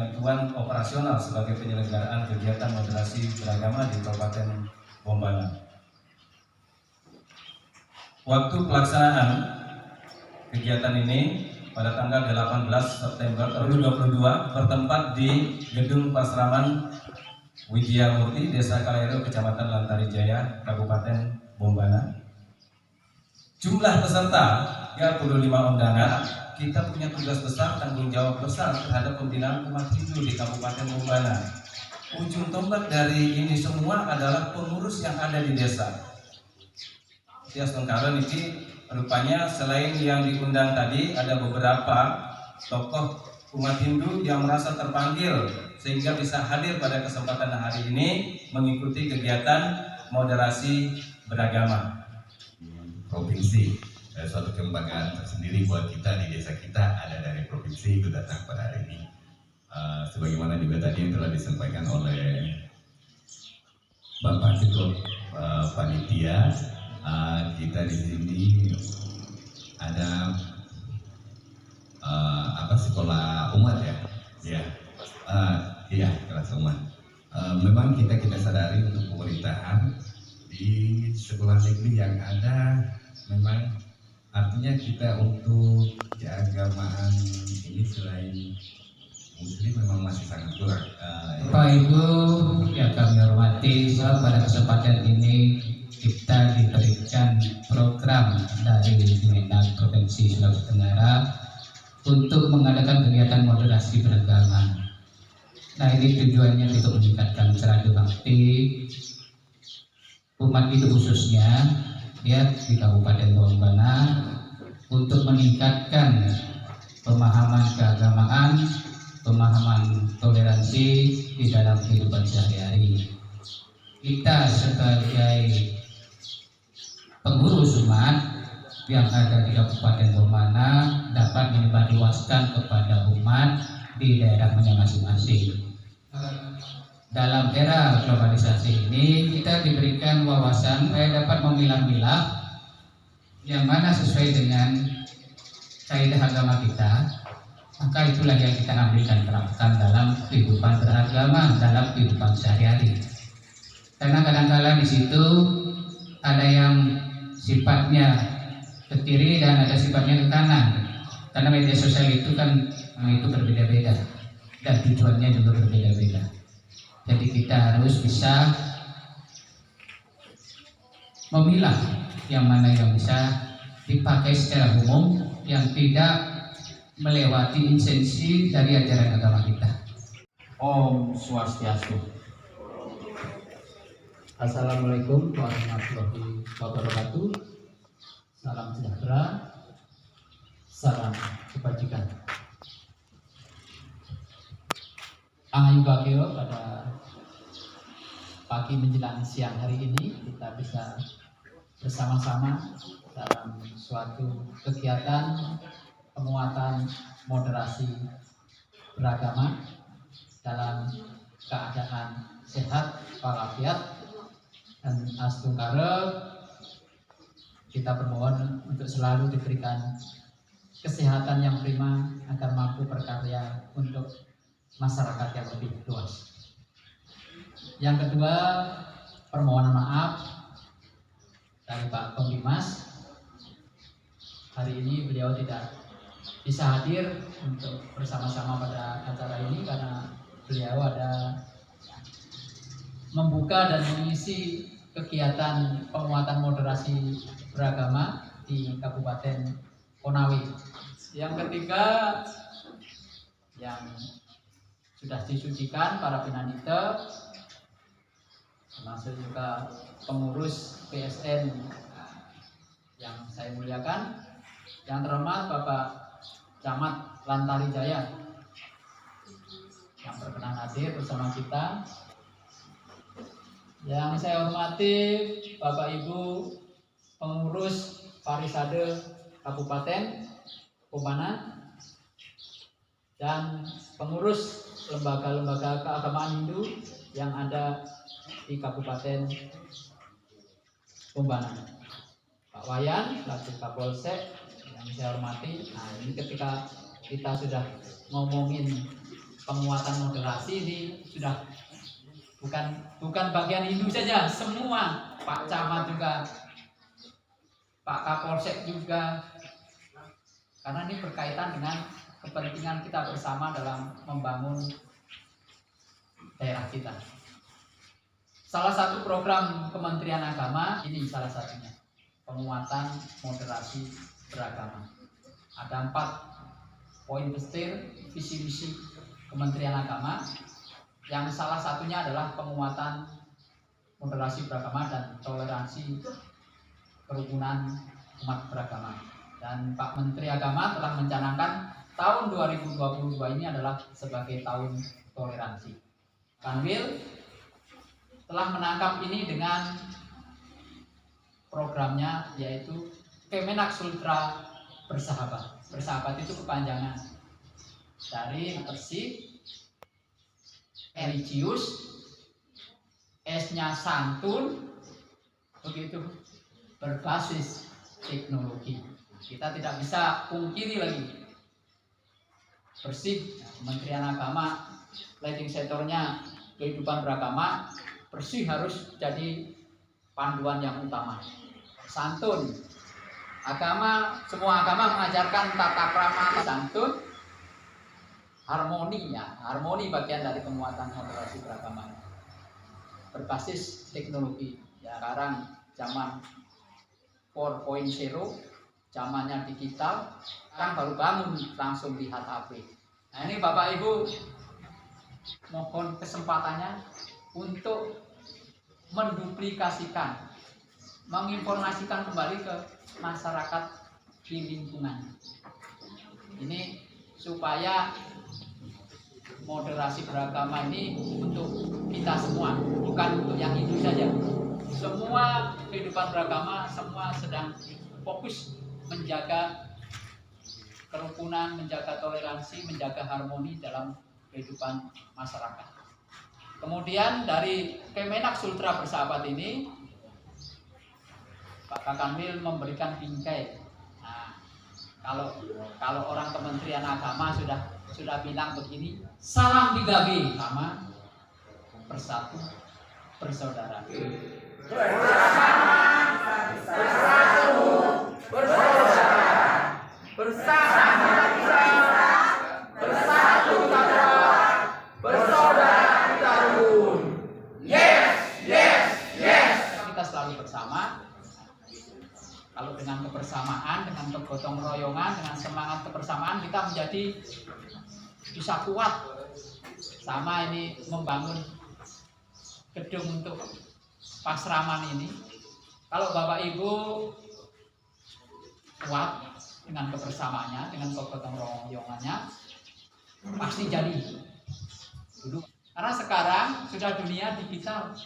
bantuan operasional sebagai penyelenggaraan kegiatan moderasi beragama di Kabupaten Bombana. Waktu pelaksanaan kegiatan ini pada tanggal 18 September 2022 bertempat di Gedung Pasraman Widyamurti, Desa Kalairo, Kecamatan Lantari Jaya, Kabupaten Bombana. Jumlah peserta 35 undangan. Kita punya tugas besar, tanggung jawab besar terhadap pembinaan umat Hindu di Kabupaten Bombana. Ujung tombak dari ini semua adalah pengurus yang ada di desa. Tias Tengkaran ini rupanya selain yang diundang tadi, ada beberapa tokoh umat Hindu yang merasa terpanggil sehingga bisa hadir pada kesempatan hari ini mengikuti kegiatan moderasi beragama. Provinsi, suatu kebanggaan tersendiri buat kita di desa kita, ada dari provinsi itu datang pada hari ini. Sebagaimana juga tadi yang telah disampaikan oleh Bapak Ketua Panitia, kita di sini ada sekolah umat ya, iya kelas umat. Memang kita sadari untuk pemerintahan di sekolah negeri yang ada, memang artinya kita untuk keagamaan ini selain Muslim memang masih sangat kurang. Bapak Ibu yang kami hormati, pada kesempatan ini kita diberikan program dari Dinas Provinsi Sulawesi Tenggara untuk mengadakan kegiatan moderasi beragama. Nah, ini tujuannya untuk meningkatkan cerada bakti umat Hindu khususnya ya di Kabupaten Bombana untuk meningkatkan pemahaman keagamaan, pemahaman toleransi di dalam kehidupan sehari-hari. Kita sebagai pengurus umat yang ada di Kabupaten Bombana dapat menyebarluaskan kepada umat di daerahnya masing-masing. Dalam era globalisasi ini kita diberikan wawasan supaya dapat memilah-milah yang mana sesuai dengan kaidah agama kita, maka itulah yang kita ambilkan terapkan dalam kehidupan beragama, dalam kehidupan sehari-hari. Karena kadang-kadang di situ ada yang sifatnya ke kiri dan ada sifatnya ke kanan. Karena media sosial itu kan itu berbeda-beda dan tujuannya juga berbeda-beda. Jadi kita harus bisa memilah yang mana yang bisa dipakai secara umum, yang tidak melewati esensi dari ajaran agama kita. Om Swastiastu. Assalamualaikum warahmatullahi wabarakatuh. Salam sejahtera, salam kebajikan. Ayu Bagio, pada pagi menjelang siang hari ini kita bisa bersama-sama dalam suatu kegiatan penguatan moderasi beragama dalam keadaan sehat walafiat dan astungkara. Kita bermohon untuk selalu diberikan kesehatan yang prima agar mampu berkarya untuk masyarakat yang lebih luas. Yang kedua, permohonan maaf dari Pak Pembimas. Hari ini beliau tidak bisa hadir untuk bersama-sama pada acara ini karena beliau ada membuka dan mengisi kegiatan penguatan moderasi beragama di Kabupaten Konawe. Yang ketiga, yang sudah disucikan para pinanita, termasuk juga pengurus PSN yang saya muliakan, yang terhormat Bapak Camat Lantari Jaya yang berkenan hadir bersama kita. Yang saya hormati Bapak Ibu pengurus Parisade Kabupaten Bombana dan pengurus lembaga-lembaga keagamaan Hindu yang ada di Kabupaten Bombana. Pak Wayan, selaku Kapolsek yang saya hormati. Nah, ini ketika kita sudah ngomongin penguatan moderasi ini sudah bukan bagian Hindu saja, semua Pak Camat juga, Pak Kapolsek juga, karena ini berkaitan dengan kepentingan kita bersama dalam membangun daerah kita. Salah satu program Kementerian Agama ini salah satunya, penguatan moderasi beragama. Ada 4 poin besar visi misi Kementerian Agama, yang salah satunya adalah penguatan moderasi beragama dan toleransi kerukunan umat beragama. Dan Pak Menteri Agama telah mencanangkan tahun 2022 ini adalah sebagai tahun toleransi. Kanwil telah menangkap ini dengan programnya, yaitu Kemenak Sultra Bersahabat. Bersahabat itu kepanjangan dari bersih, religius, S-nya santun, begitu, berbasis teknologi. Kita tidak bisa pungkiri lagi, bersih, Kementerian Agama, leading sektornya kehidupan beragama, bersih harus jadi panduan yang utama. Santun, agama, semua agama mengajarkan tata krama, santun, harmoni, ya, harmoni bagian dari penguatan moderasi beragama. Berbasis teknologi, ya, sekarang zaman 4.0, zamannya digital, kan baru bangun langsung lihat HP. Nah ini Bapak Ibu, mohon kesempatannya untuk menduplikasikan, menginformasikan kembali ke masyarakat di lingkungan. Ini supaya moderasi beragama ini untuk kita semua, bukan untuk yang Hindu saja. Semua kehidupan beragama, semua sedang fokus menjaga kerukunan, menjaga toleransi, menjaga harmoni dalam kehidupan masyarakat. Kemudian dari Kemenak Sultra Bersahabat ini, Pak Kanwil memberikan bingkai. Nah, kalau orang Kementerian Agama sudah bilang begini, salam 3B, sama, bersatu, bersaudara. Bersatu, bersaudara, bersama kita, bersatu kita, bersaudara kita rukun. Yes, yes, yes. Kita selalu bersama. Kalau dengan kebersamaan, dengan kegotong royongan, dengan semangat kebersamaan, kita menjadi bisa kuat. Sama ini membangun gedung untuk Pasraman ini. Kalau Bapak Ibu kuat dengan kebersamaannya, dengan kegotong royongannya, pasti jadi. Dulu, karena sekarang sudah dunia digital.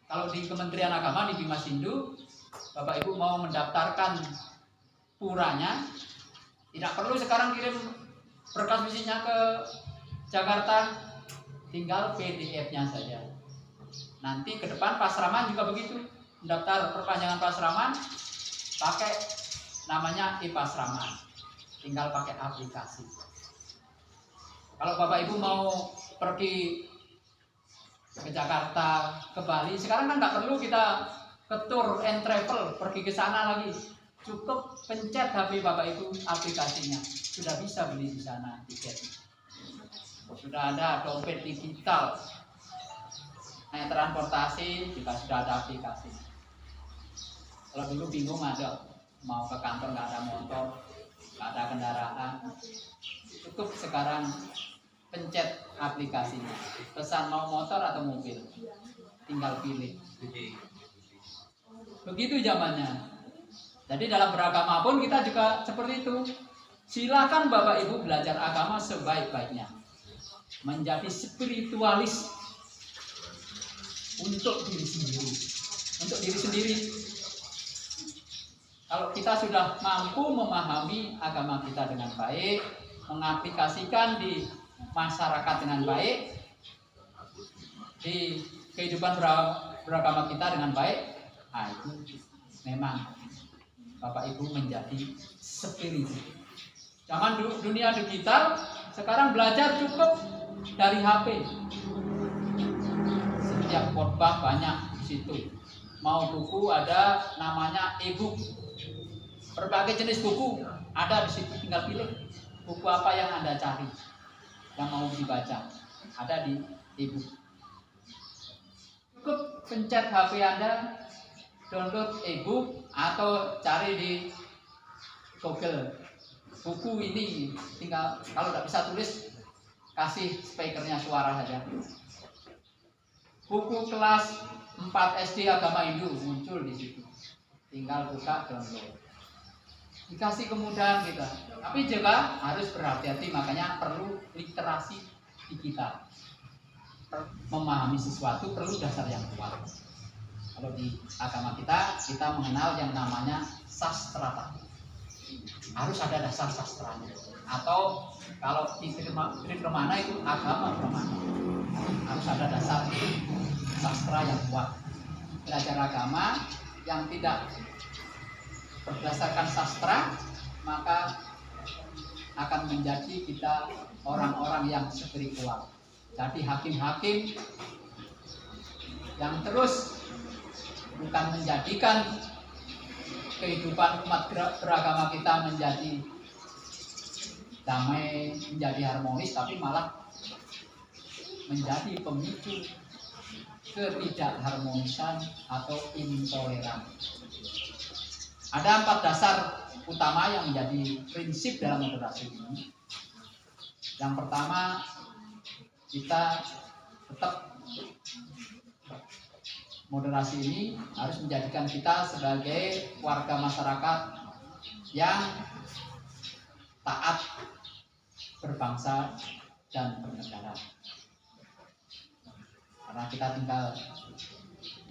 Kalau di Kementerian Agama di Bimas Hindu, Bapak Ibu mau mendaftarkan puranya, tidak perlu sekarang kirim berkas visinya ke Jakarta, tinggal PDF-nya saja. Nanti ke depan Pasraman juga begitu, mendaftar perpanjangan Pasraman pakai namanya e-Pasraman, tinggal pakai aplikasi. Kalau Bapak Ibu mau pergi ke Jakarta, ke Bali, sekarang kan nggak perlu kita ke tour and travel, pergi ke sana lagi. Cukup pencet HP Bapak Ibu aplikasinya, sudah bisa beli di sana tiketnya. Sudah ada dompet digital, naik transportasi juga sudah ada aplikasi. Kalau dulu bingung ada mau ke kantor nggak ada motor, nggak ada kendaraan, cukup sekarang pencet aplikasinya, pesan mau motor atau mobil, tinggal pilih. Begitu zamannya. Jadi dalam beragama pun kita juga seperti itu. Silakan Bapak Ibu belajar agama sebaik-baiknya, menjadi spiritualis untuk diri sendiri. Untuk diri sendiri. Kalau kita sudah mampu memahami agama kita dengan baik, mengaplikasikan di masyarakat dengan baik, di kehidupan beragama kita dengan baik, nah itu memang Bapak Ibu menjadi spiritual. Zaman dunia digital, sekarang belajar cukup dari HP. Setiap khotbah banyak di situ. Mau buku ada namanya e-book. Berbagai jenis buku ada di situ, tinggal pilih buku apa yang Anda cari, yang mau dibaca. Ada di e-book. Cukup pencet HP Anda, download e-book atau cari di Google. Buku ini tinggal, kalau tidak bisa tulis, kasih speakernya suara saja. Buku kelas 4 SD Agama Hindu muncul di situ. Tinggal buka, download. Dikasih kemudahan kita. Tapi juga harus berhati-hati, makanya perlu literasi digital. Memahami sesuatu perlu dasar yang kuat. Kalau di agama kita mengenal yang namanya sastra. Harus ada dasar sastranya. Atau kalau di Brahmana itu agama Brahmana, harus ada dasar sastra yang kuat. Belajar agama yang tidak berdasarkan sastra, maka akan menjadi kita orang-orang yang spiritual. Jadi hakim-hakim yang terus bukan menjadikan kehidupan umat beragama kita menjadi damai, menjadi harmonis, tapi malah menjadi pemicu ketidakharmonisan atau intoleran. Ada 4 dasar utama yang menjadi prinsip dalam moderasi ini. Yang pertama, kita tetap moderasi ini harus menjadikan kita sebagai warga masyarakat yang taat berbangsa dan bernegara. Karena kita tinggal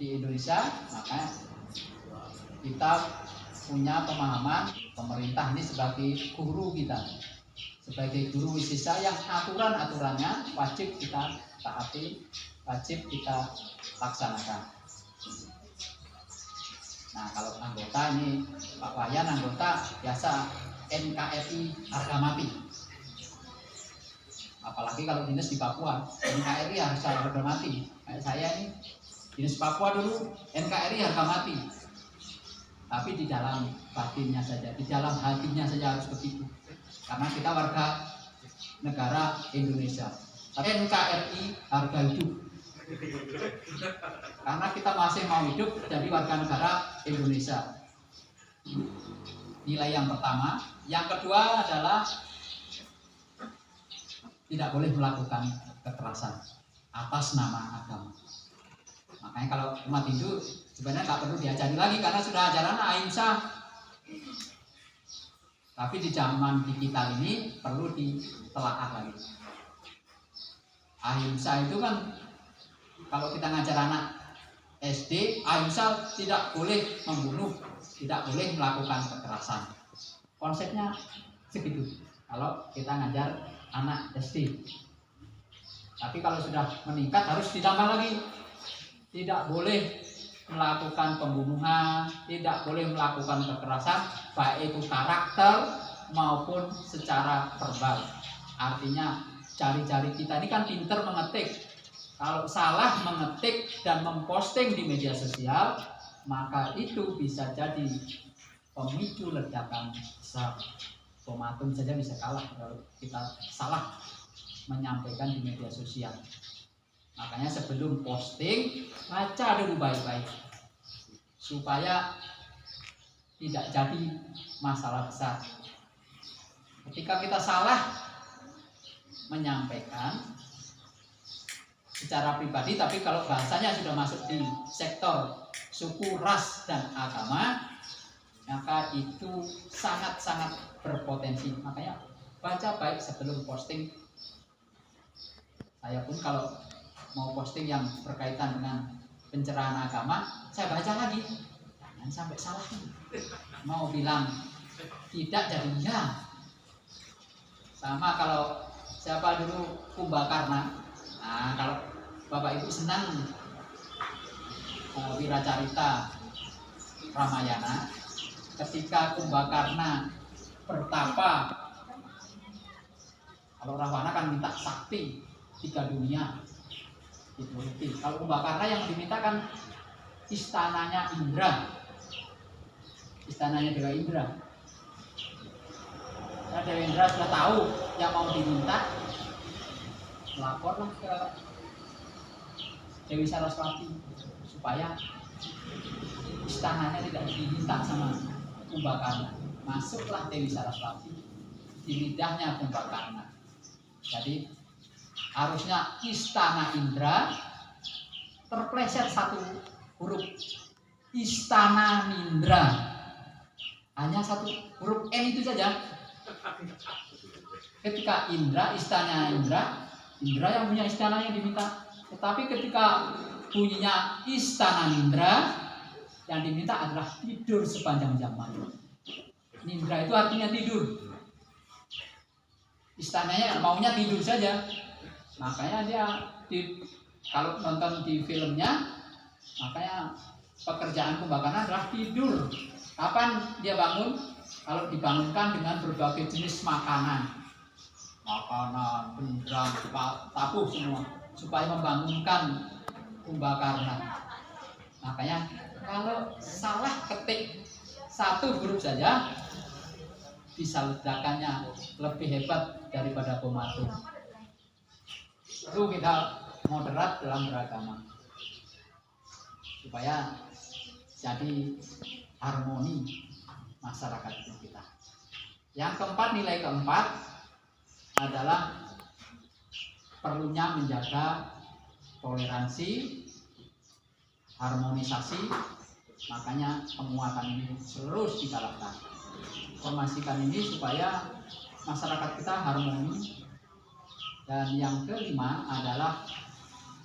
di Indonesia, maka kita punya pemahaman pemerintah ini sebagai guru kita, sebagai guru wisisa yang aturan-aturannya wajib kita taati, wajib kita laksanakan. Nah, kalau anggota ini Pak Wayan anggota biasa NKRI harga mati. Apalagi kalau dinas di Papua, NKRI harga mati. Kayak saya ini dinas Papua dulu NKRI harga mati. Tapi di dalam batinnya saja, di dalam hatinya saja harus begitu. Karena kita warga negara Indonesia. Tapi NKRI harga hidup. Karena kita masih mau hidup jadi warga negara Indonesia. Nilai yang pertama. Yang kedua adalah tidak boleh melakukan kekerasan atas nama agama. Makanya kalau umat Hindu sebenarnya nggak perlu diajari lagi karena sudah ajaran ahimsa. Tapi di zaman digital ini perlu ditelaah lagi. Ahimsa itu kan kalau kita ngajar anak SD, ahimsa tidak boleh membunuh, tidak boleh melakukan kekerasan. Konsepnya segitu. Kalau kita ngajar anak SD. Tapi kalau sudah meningkat harus ditambah lagi. Tidak boleh melakukan pembunuhan, tidak boleh melakukan kekerasan, baik itu karakter maupun secara verbal. Artinya jari-jari kita ini kan pinter mengetik. Kalau salah mengetik dan memposting di media sosial, maka itu bisa jadi pemicu ledakan besar. Bom atom saja bisa kalah kalau kita salah menyampaikan di media sosial. Makanya sebelum posting, baca dulu baik-baik supaya tidak jadi masalah besar. Ketika kita salah menyampaikan secara pribadi, tapi kalau bahasanya sudah masuk di sektor suku, ras, dan agama, maka itu sangat-sangat berpotensi. Makanya baca baik sebelum posting. Saya pun kalau mau posting yang berkaitan dengan pencerahan agama, saya baca lagi. Jangan sampai salah. Mau bilang tidak jadi ya. Sama kalau siapa dulu Kumbakarna. Nah, kalau Bapak Ibu senang Wiracarita Ramayana, ketika Kumbakarna bertapa, kalau Rahwana kan minta sakti, tiga dunia dituruti. Kalau Kumbakarna yang dimintakan istananya Indra, istananya Dewa Indra. Nah, Dewa Indra sudah tahu yang mau diminta, laporlah ke Dewi Saraswati supaya istananya tidak diminta sama Kumbakarna. Masuklah Dewi Saraswati di lidahnya Kumbakarna. Jadi harusnya istana Indra terpleset satu huruf, istana Nindra, hanya satu huruf N itu saja. Ketika Indra, istana Indra, Indra yang punya istana yang diminta. Tetapi ketika bunyinya istana Nindra, yang diminta adalah tidur sepanjang zaman. Nindra itu artinya tidur. Istananya maunya tidur saja. Makanya dia kalau nonton di filmnya, makanya pekerjaan Kumbakarna adalah tidur. Kapan dia bangun? Kalau dibangunkan dengan berbagai jenis makanan, bendrang, tabuh semua, supaya membangunkan Kumbakarna. Makanya kalau salah ketik satu huruf saja, bisa ledakannya lebih hebat daripada bom atom. Itu kita moderat dalam beragama supaya jadi harmoni masyarakat kita. Yang keempat, nilai keempat adalah perlunya menjaga toleransi, harmonisasi. Makanya penguatan ini terus digalakkan. Memastikan ini supaya masyarakat kita harmoni. Dan yang kelima adalah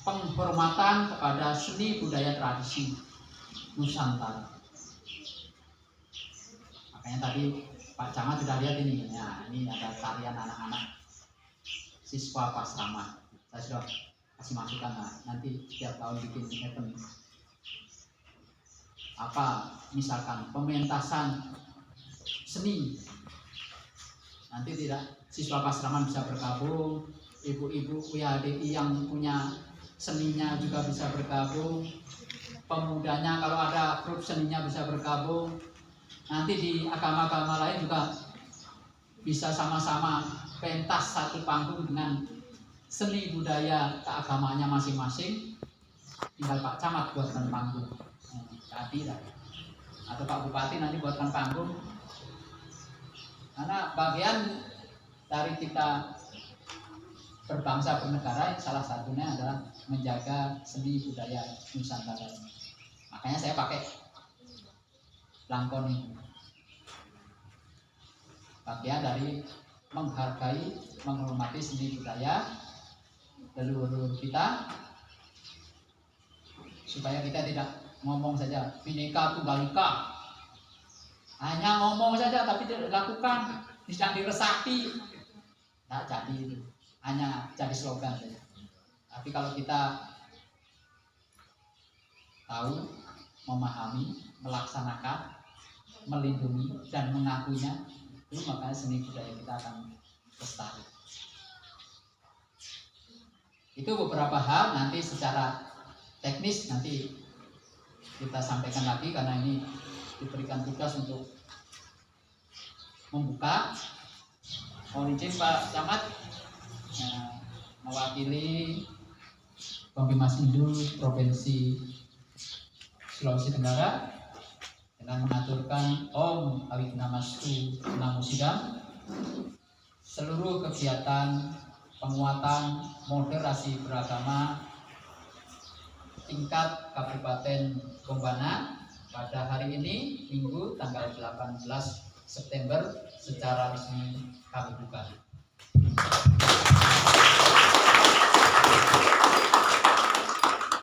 penghormatan kepada seni budaya tradisi Nusantara. Makanya tadi Pak Camat sudah lihat ini, ya, ini ada tarian anak-anak siswa Pasrama. Saya sudah kasih masukan, nanti setiap tahun bikin event. Apa misalkan pementasan seni, nanti tidak siswa Pasraman bisa bergabung, ibu-ibu WHDI yang punya seninya juga bisa bergabung, pemudanya kalau ada grup seninya bisa bergabung, nanti di agama-agama lain juga bisa sama-sama pentas satu panggung dengan seni budaya keagamaannya masing-masing. Tinggal Pak Camat buatkan panggung, atau Pak Bupati nanti buatkan panggung. Karena bagian dari kita berbangsa bernegara salah satunya adalah menjaga seni budaya Nusantara. Makanya saya pakai langkon ini. Bagian dari menghargai, menghormati seni budaya leluhur kita, supaya kita tidak ngomong saja Bhinneka Tunggal Ika, hanya ngomong saja tapi tidak dilakukan, tidak diresapi, tidak jadi itu, hanya jadi slogan saja. Tapi kalau kita tahu, memahami, melaksanakan, melindungi dan mengakuinya, itu makanya seni budaya kita akan lestari. Itu beberapa hal, nanti secara teknis nanti kita sampaikan lagi karena ini diberikan tugas untuk membuka. Mohon izin Pak Camat mewakili Kombimas Hindu Provinsi Sulawesi Tenggara dengan mengaturkan Om Awitnamastu Namo Sidam. Seluruh kegiatan penguatan moderasi beragama tingkat Kabupaten Bombana pada hari ini Minggu tanggal 18 September secara resmi kami buka.